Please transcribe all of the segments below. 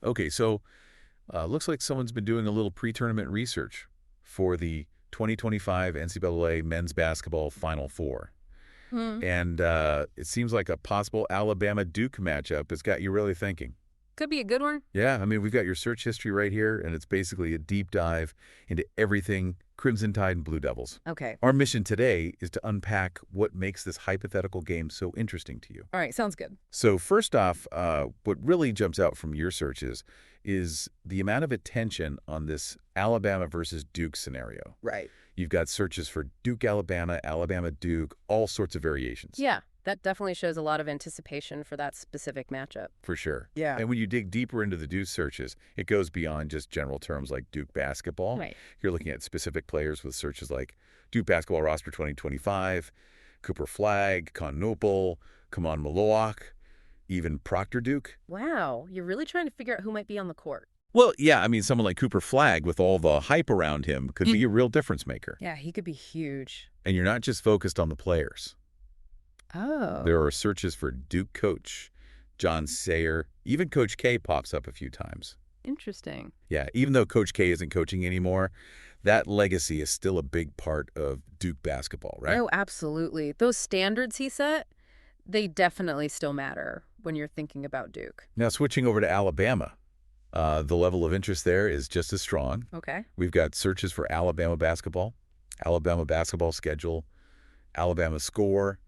Okay, so looks like someone's been doing a little pre-tournament research for the 2025 NCAA Men's Basketball Final Four. Hmm. And it seems like a possible Alabama-Duke matchup has got you really thinking. Could be a good one. Yeah, I mean, we've got your search history right here, and it's basically a deep dive into everything Crimson Tide and Blue Devils. Okay. Our mission today is to unpack what makes this hypothetical game so interesting to you. All right. Sounds good. So first off, what really jumps out from your searches is the amount of attention on this Alabama versus Duke scenario. Right. You've got searches for Duke, Alabama, Alabama, Duke, all sorts of variations. Yeah. That definitely shows a lot of anticipation for that specific matchup. For sure. Yeah. And when you dig deeper into the Duke searches, it goes beyond just general terms like Duke basketball. Right. You're looking at specific players with searches like Duke basketball roster 2025, Cooper Flagg, Con Nopal, Kaman Maloak, even Proctor Duke. Wow. You're really trying to figure out who might be on the court. Well, yeah, I mean, someone like Cooper Flagg with all the hype around him could be a real difference maker. Yeah, he could be huge. And you're not just focused on the players. Oh. There are searches for Duke coach, John Sayer, even Coach K pops up a few times. Interesting. Yeah, even though Coach K isn't coaching anymore, that legacy is still a big part of Duke basketball, right? Oh, absolutely. Those standards he set, they definitely still matter when you're thinking about Duke. Now, switching over to Alabama, the level of interest there is just as strong. Okay. We've got searches for Alabama basketball schedule, Alabama score,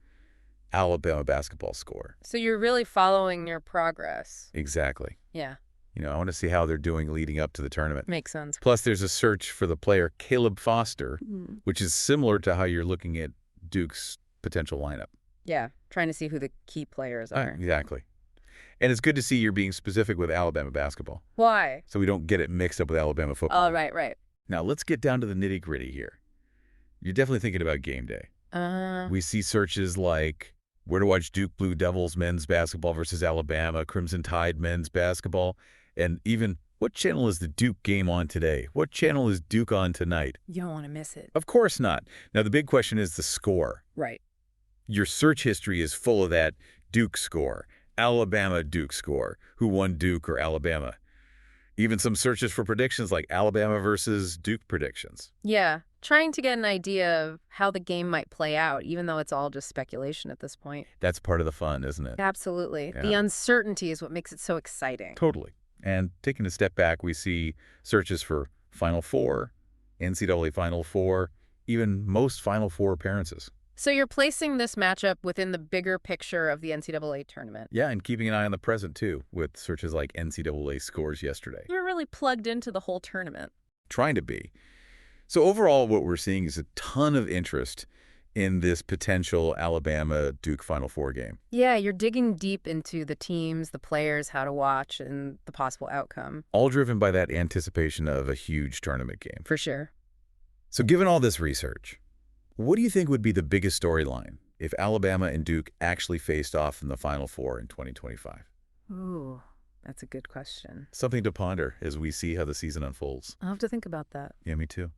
Alabama basketball score. So you're really following your progress. Exactly. Yeah. You know, I want to see how they're doing leading up to the tournament. Makes sense. Plus, there's a search for the player Caleb Foster, Hmm. which is similar to how you're looking at Duke's potential lineup. Yeah. Trying to see who the key players are. Exactly. And it's good to see you're being specific with Alabama basketball, Why? so we don't get it mixed up with Alabama football. Oh, right. Now, let's get down to the nitty-gritty here. You're definitely thinking about game day. We see searches like where to watch Duke Blue Devils men's basketball versus Alabama, Crimson Tide men's basketball, and even what channel is the Duke game on today? What channel is Duke on tonight? You don't want to miss it. Of course not. Now, the big question is the score. Right. Your search history is full of that Duke score, Alabama Duke score, who won Duke or Alabama. Even some searches for predictions like Alabama versus Duke predictions. Yeah. Trying to get an idea of how the game might play out, even though it's all just speculation at this point. That's part of the fun, isn't it? Absolutely. Yeah. The uncertainty is what makes it so exciting. Totally. And taking a step back, we see searches for Final Four, NCAA Final Four, even most Final Four appearances. So you're placing this matchup within the bigger picture of the NCAA tournament. Yeah, and keeping an eye on the present, too, with searches like NCAA scores yesterday. You're really plugged into the whole tournament. Trying to be. So overall, what we're seeing is a ton of interest in this potential Alabama-Duke Final Four game. Yeah, you're digging deep into the teams, the players, how to watch, and the possible outcome. All driven by that anticipation of a huge tournament game. For sure. So given all this research, what do you think would be the biggest storyline if Alabama and Duke actually faced off in the Final Four in 2025? Ooh, that's a good question. Something to ponder as we see how the season unfolds. I'll have to think about that. Yeah, me too.